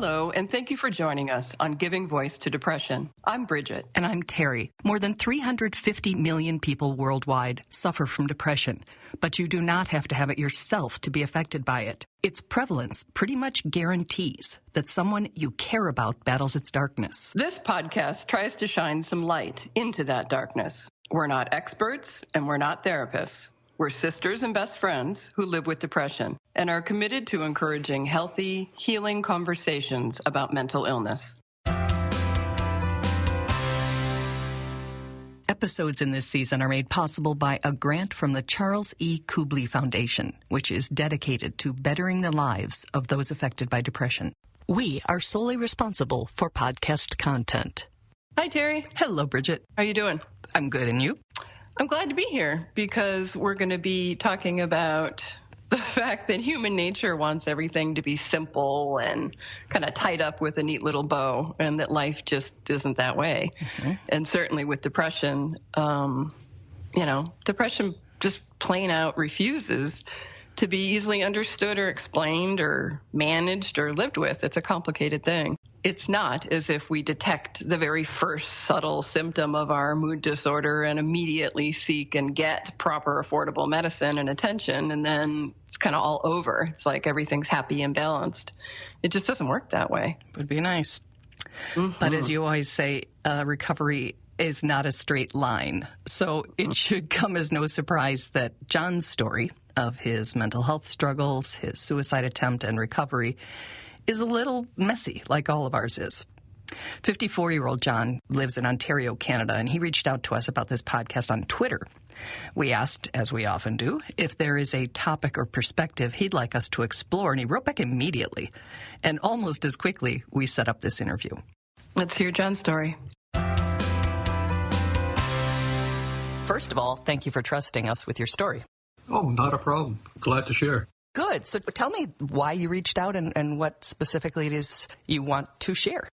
Hello, and thank you for joining us on Giving Voice to Depression. I'm Bridget. And I'm Terry. More than 350 million people worldwide suffer from depression, but you do not have to have it yourself to be affected by it. Its prevalence pretty much guarantees that someone you care about battles its darkness. This podcast tries to shine some light into that darkness. We're not experts, and we're not therapists. We're sisters and best friends who live with depression and are committed to encouraging healthy, healing conversations about mental illness. Episodes in this season are made possible by a grant from the Charles E. Kubly Foundation, which is dedicated to bettering the lives of those affected by depression. We are solely responsible for podcast content. Hi, Terry. Hello, Bridget. How are you doing? I'm good, and you? I'm glad to be here because we're going to be talking about the fact that human nature wants everything to be simple and kind of tied up with a neat little bow, and that life just isn't that way. Mm-hmm. And certainly with depression, depression just plain out refuses to be easily understood or explained or managed or lived with. It's a complicated thing. It's not as if we detect the very first subtle symptom of our mood disorder and immediately seek and get proper, affordable medicine and attention, and then it's kind of all over. It's like everything's happy and balanced. It just doesn't work that way. Would be nice. Mm-hmm. But as you always say, recovery is not a straight line. So it should come as no surprise that John's story of his mental health struggles, his suicide attempt, and recovery is a little messy, like all of ours is. 54-year-old John lives in Ontario, Canada, and he reached out to us about this podcast on Twitter. We asked, as we often do, if there is a topic or perspective he'd like us to explore, and he wrote back immediately. And almost as quickly, we set up this interview. Let's hear John's story. First of all, thank you for trusting us with your story. Oh, not a problem. Glad to share. Good. So tell me why you reached out and what specifically it is you want to share.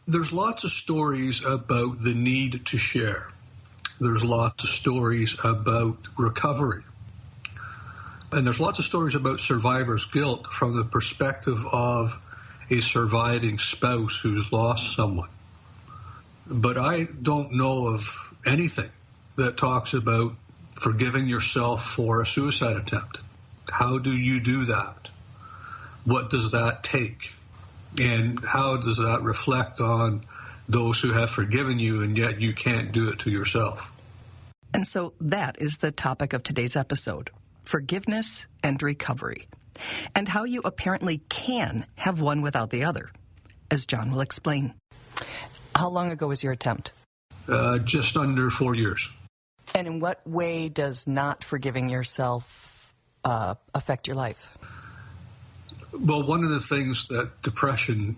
There's lots of stories about the need to share. There's lots of stories about recovery. And there's lots of stories about survivor's guilt from the perspective of a surviving spouse who's lost someone. But I don't know of anything that talks about forgiving yourself for a suicide attempt. How do you do that? What does that take? And how does that reflect on those who have forgiven you and yet you can't do it to yourself? And so that is the topic of today's episode, forgiveness and recovery, and how you apparently can have one without the other, as John will explain. How long ago was your attempt? Just under 4 years. And in what way does not forgiving yourself affect your life? Well, one of the things that depression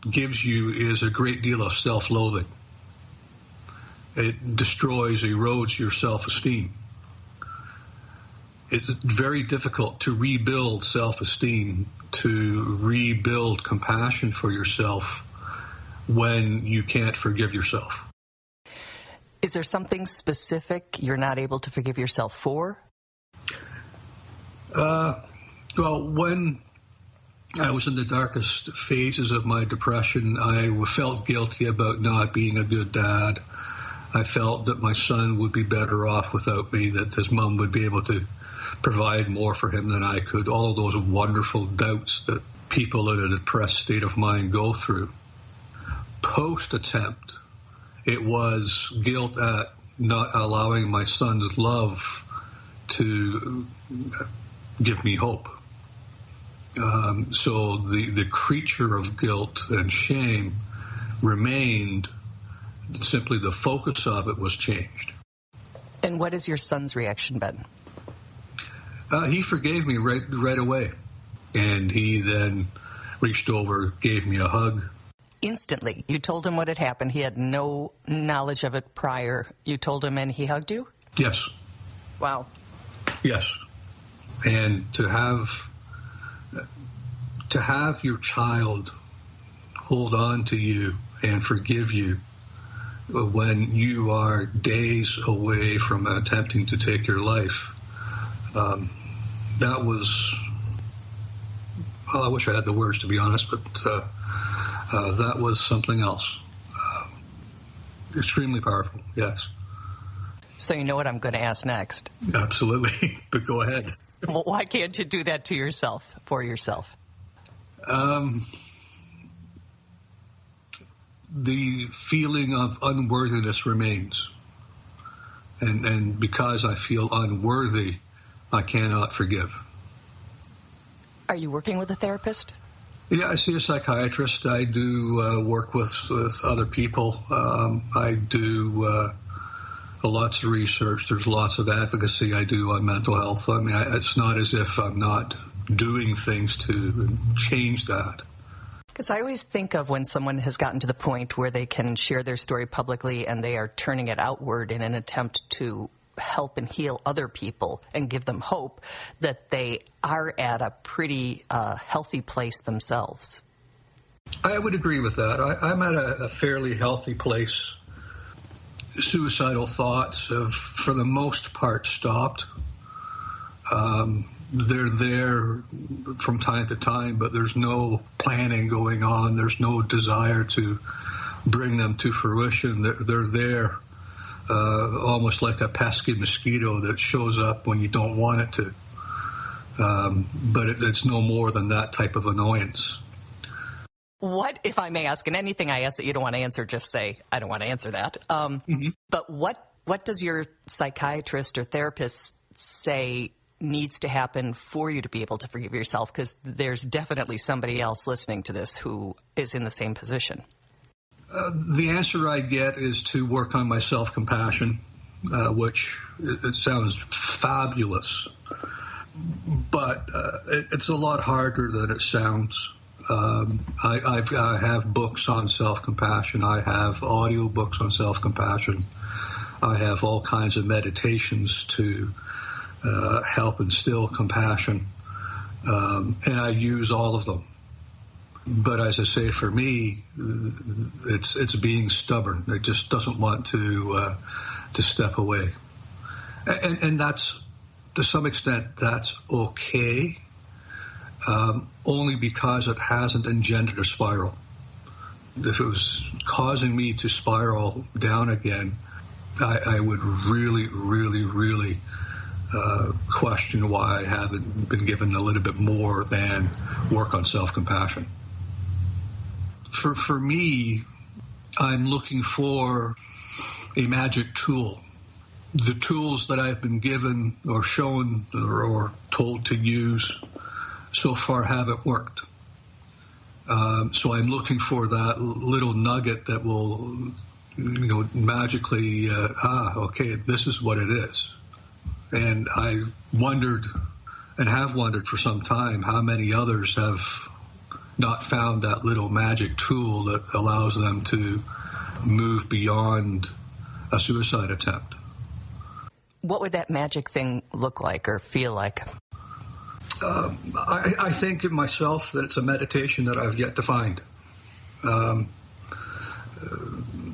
gives you is a great deal of self-loathing. It destroys, erodes your self-esteem. It's very difficult to rebuild self-esteem, to rebuild compassion for yourself when you can't forgive yourself. Is there something specific you're not able to forgive yourself for? Well, when I was in the darkest phases of my depression, I felt guilty about not being a good dad. I felt that my son would be better off without me, that his mom would be able to provide more for him than I could. All of those wonderful doubts that people in a depressed state of mind go through. Post-attempt, it was guilt at not allowing my son's love to give me hope. So the creature of guilt and shame remained. Simply the focus of it was changed. And what has your son's reaction been? He forgave me right away. And he then reached over, gave me a hug. Instantly. You told him what had happened. He had no knowledge of it prior. You told him and he hugged you? Yes. Wow. Yes. And to have your child hold on to you and forgive you when you are days away from attempting to take your life, that was well, I wish I had the words, to be honest, but that was something else. Extremely powerful, yes. So you know what I'm going to ask next? Absolutely, but go ahead. Well, why can't you do that to yourself, for yourself? The feeling of unworthiness remains. And because I feel unworthy, I cannot forgive. Are you working with a therapist? Yeah, I see a psychiatrist. I do work with other people. I do lots of research. There's lots of advocacy I do on mental health. I mean, it's not as if I'm not doing things to change that. Because I always think of when someone has gotten to the point where they can share their story publicly and they are turning it outward in an attempt to help and heal other people and give them hope, that they are at a pretty healthy place themselves. I would agree with that. I'm at a fairly healthy place. Suicidal thoughts have, for the most part, stopped. They're there from time to time, but there's no planning going on. There's no desire to bring them to fruition. They're there almost like a pesky mosquito that shows up when you don't want it to. But it's no more than that type of annoyance. What, if I may ask, and anything I ask that you don't want to answer, just say, I don't want to answer that. But what does your psychiatrist or therapist say needs to happen for you to be able to forgive yourself? Because there's definitely somebody else listening to this who is in the same position. The answer I get is to work on my self-compassion, which it sounds fabulous, but it's a lot harder than it sounds. I have books on self-compassion. I have audio books on self-compassion. I have all kinds of meditations to help instill compassion, and I use all of them. But as I say, for me, it's being stubborn. It just doesn't want to step away, and that's, to some extent, that's okay. Only because it hasn't engendered a spiral. If it was causing me to spiral down again, I would really, really, really question why I haven't been given a little bit more than work on self-compassion. For me, I'm looking for a magic tool. The tools that I've been given or shown or told to use so far haven't worked. So I'm looking for that little nugget that will, magically, okay, this is what it is. And I wondered, and have wondered for some time, how many others have not found that little magic tool that allows them to move beyond a suicide attempt. What would that magic thing look like or feel like? I think in myself that it's a meditation that I've yet to find.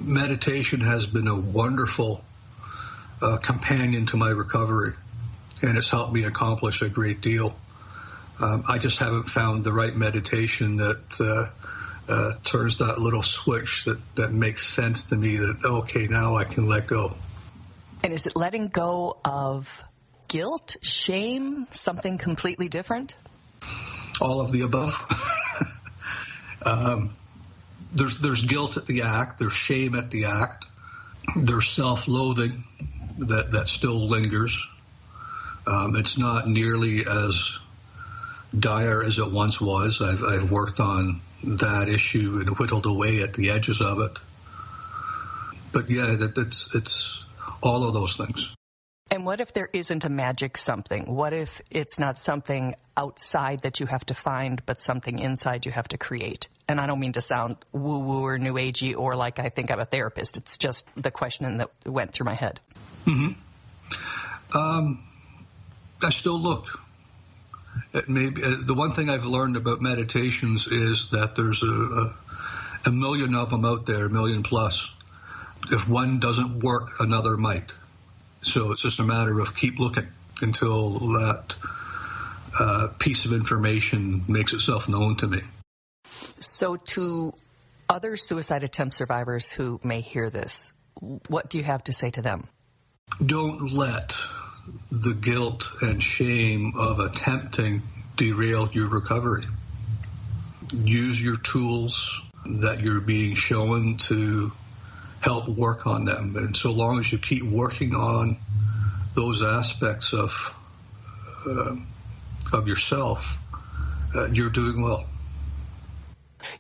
Meditation has been a wonderful companion to my recovery, and it's helped me accomplish a great deal. I just haven't found the right meditation that turns that little switch that makes sense to me that, okay, now I can let go. And is it letting go of guilt, shame, something completely different? All of the above. There's guilt at the act. There's shame at the act. There's self-loathing that still lingers. It's not nearly as dire as it once was. I've worked on that issue and whittled away at the edges of it. But yeah, it's all of those things. And what if there isn't a magic something? What if it's not something outside that you have to find, but something inside you have to create? And I don't mean to sound woo-woo or new agey or like I think I'm a therapist. It's just the question that went through my head. Mm-hmm. I still look. Maybe the one thing I've learned about meditations is that there's a million of them out there, a million plus. If one doesn't work, another might. So it's just a matter of keep looking until that piece of information makes itself known to me. So to other suicide attempt survivors who may hear this, what do you have to say to them? Don't let the guilt and shame of attempting derail your recovery. Use your tools that you're being shown to help work on them. And so long as you keep working on those aspects of yourself, you're doing well.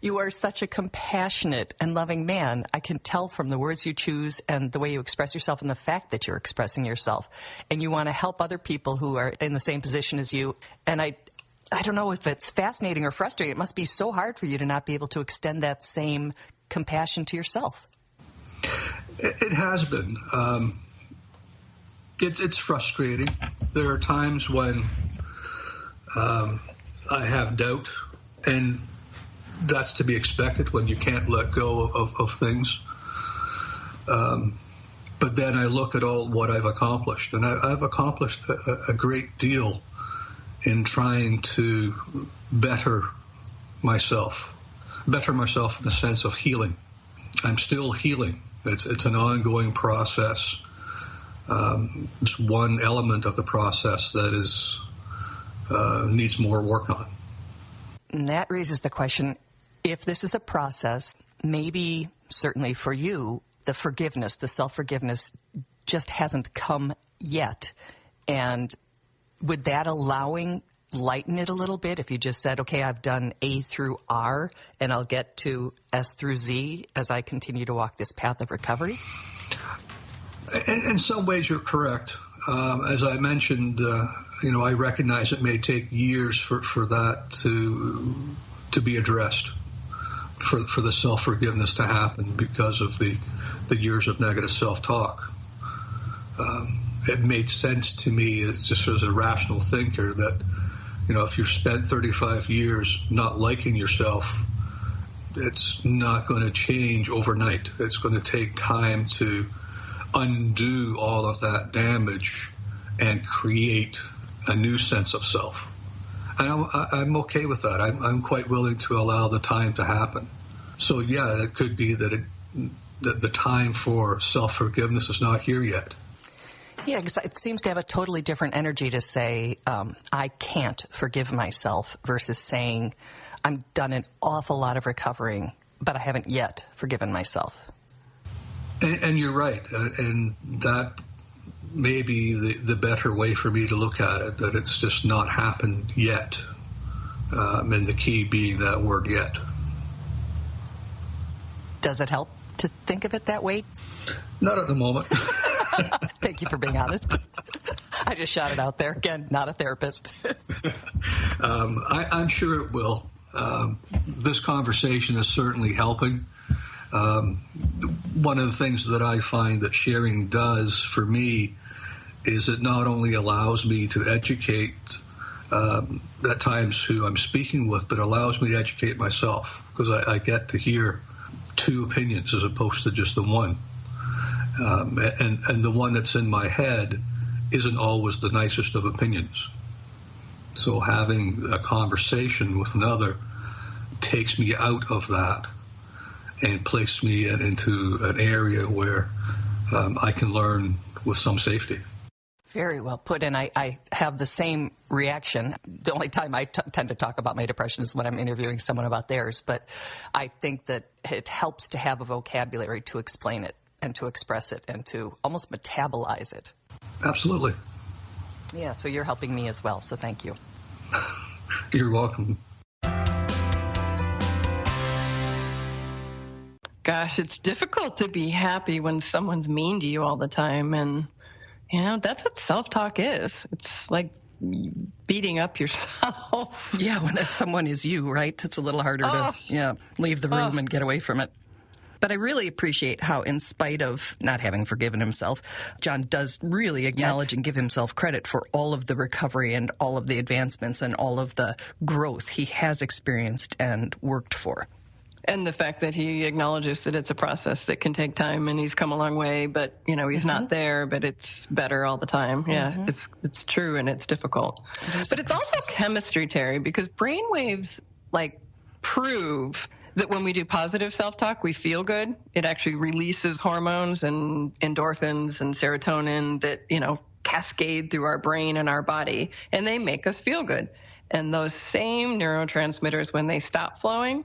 You are such a compassionate and loving man. I can tell from the words you choose and the way you express yourself and the fact that you're expressing yourself. And you want to help other people who are in the same position as you. And I don't know if it's fascinating or frustrating. It must be so hard for you to not be able to extend that same compassion to yourself. It has been. It's frustrating. There are times when I have doubt, and that's to be expected when you can't let go of things. But then I look at all what I've accomplished, and I've accomplished a great deal in trying to better myself in the sense of healing. I'm still healing. It's an ongoing process. It's one element of the process that needs more work on. And that raises the question, if this is a process, maybe certainly for you, the forgiveness, the self-forgiveness just hasn't come yet. And would that allowing lighten it a little bit if you just said, okay, I've done A through R and I'll get to S through Z as I continue to walk this path of recovery? In some ways, you're correct. As I mentioned, I recognize it may take years for that to be addressed, for the self-forgiveness to happen because of the years of negative self-talk. It made sense to me just as a rational thinker that, if you've spent 35 years not liking yourself, it's not going to change overnight. It's going to take time to undo all of that damage and create a new sense of self. And I'm okay with that. I'm quite willing to allow the time to happen. So, yeah, it could be that the time for self-forgiveness is not here yet. Yeah, because it seems to have a totally different energy to say, I can't forgive myself versus saying, I'm done an awful lot of recovering, but I haven't yet forgiven myself. And you're right. And that may be the better way for me to look at it, that it's just not happened yet. And the key being that word yet. Does it help to think of it that way? Not at the moment. Thank you for being honest. I just shot it out there. Again, not a therapist. I'm sure it will. This conversation is certainly helping. One of the things that I find that sharing does for me is it not only allows me to educate at times who I'm speaking with, but allows me to educate myself, because I get to hear two opinions as opposed to just the one. And the one that's in my head isn't always the nicest of opinions. So having a conversation with another takes me out of that and places me into an area where I can learn with some safety. Very well put, and I have the same reaction. The only time I tend to talk about my depression is when I'm interviewing someone about theirs, but I think that it helps to have a vocabulary to explain it and to express it and to almost metabolize it. Absolutely. Yeah, so you're helping me as well, so thank you. You're welcome. Gosh, it's difficult to be happy when someone's mean to you all the time. And, that's what self-talk is. It's like beating up yourself. Yeah, when that someone is you, right? It's a little harder to leave the room and get away from it. But I really appreciate how, in spite of not having forgiven himself, John does really acknowledge and give himself credit for all of the recovery and all of the advancements and all of the growth he has experienced and worked for. And the fact that he acknowledges that it's a process that can take time and he's come a long way, but, he's not there, but it's better all the time. Yeah, it's true and it's difficult. But it's also chemistry, Terry, because brainwaves, prove that when we do positive self-talk, we feel good. It actually releases hormones and endorphins and serotonin that, cascade through our brain and our body, and they make us feel good. And those same neurotransmitters, when they stop flowing,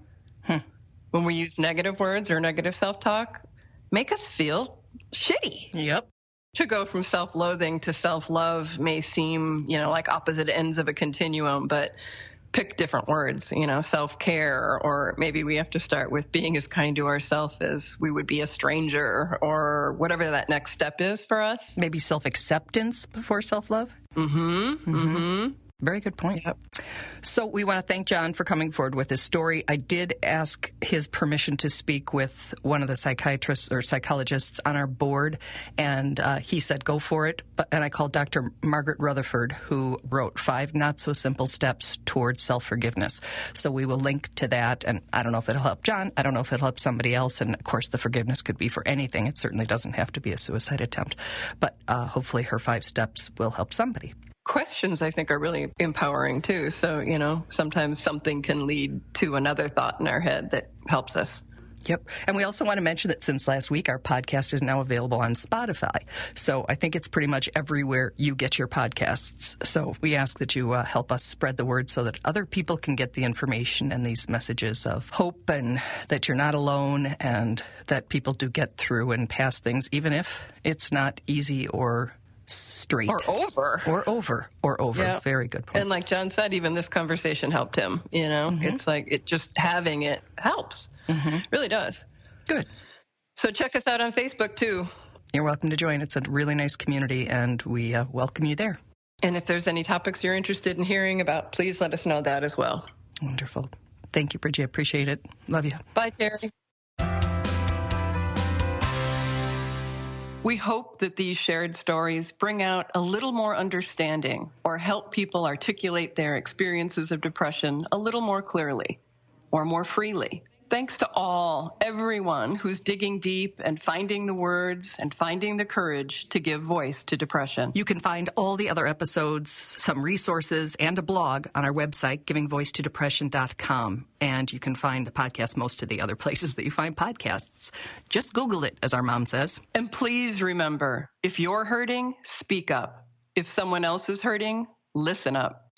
when we use negative words or negative self-talk, make us feel shitty. Yep. To go from self-loathing to self-love may seem, like opposite ends of a continuum, but pick different words, self-care, or maybe we have to start with being as kind to ourselves as we would be a stranger, or whatever that next step is for us. Maybe self-acceptance before self-love. Very good point. Yep. So we want to thank John for coming forward with his story. I did ask his permission to speak with one of the psychiatrists or psychologists on our board, and he said go for it. And I called Dr. Margaret Rutherford, who wrote 5 Not-So-Simple Steps Towards Self-Forgiveness. So we will link to that, and I don't know if it'll help John. I don't know if it'll help somebody else. And, of course, the forgiveness could be for anything. It certainly doesn't have to be a suicide attempt. But hopefully her 5 steps will help somebody. Questions, I think, are really empowering, too. So, sometimes something can lead to another thought in our head that helps us. Yep. And we also want to mention that since last week, our podcast is now available on Spotify. So I think it's pretty much everywhere you get your podcasts. So we ask that you help us spread the word so that other people can get the information and these messages of hope, and that you're not alone, and that people do get through and past things, even if it's not easy or straight. Or over. Yeah. Very good point. And like John said, even this conversation helped him, It's like just having it helps. Really does. Good. So check us out on Facebook, too. You're welcome to join. It's a really nice community, and we welcome you there. And if there's any topics you're interested in hearing about, please let us know that as well. Wonderful. Thank you, Bridget. Appreciate it. Love you. Bye, Terry. We hope that these shared stories bring out a little more understanding or help people articulate their experiences of depression a little more clearly or more freely. Thanks to everyone who's digging deep and finding the words and finding the courage to give voice to depression. You can find all the other episodes, some resources, and a blog on our website, givingvoicetodepression.com. And you can find the podcast most of the other places that you find podcasts. Just Google it, as our mom says. And please remember, if you're hurting, speak up. If someone else is hurting, listen up.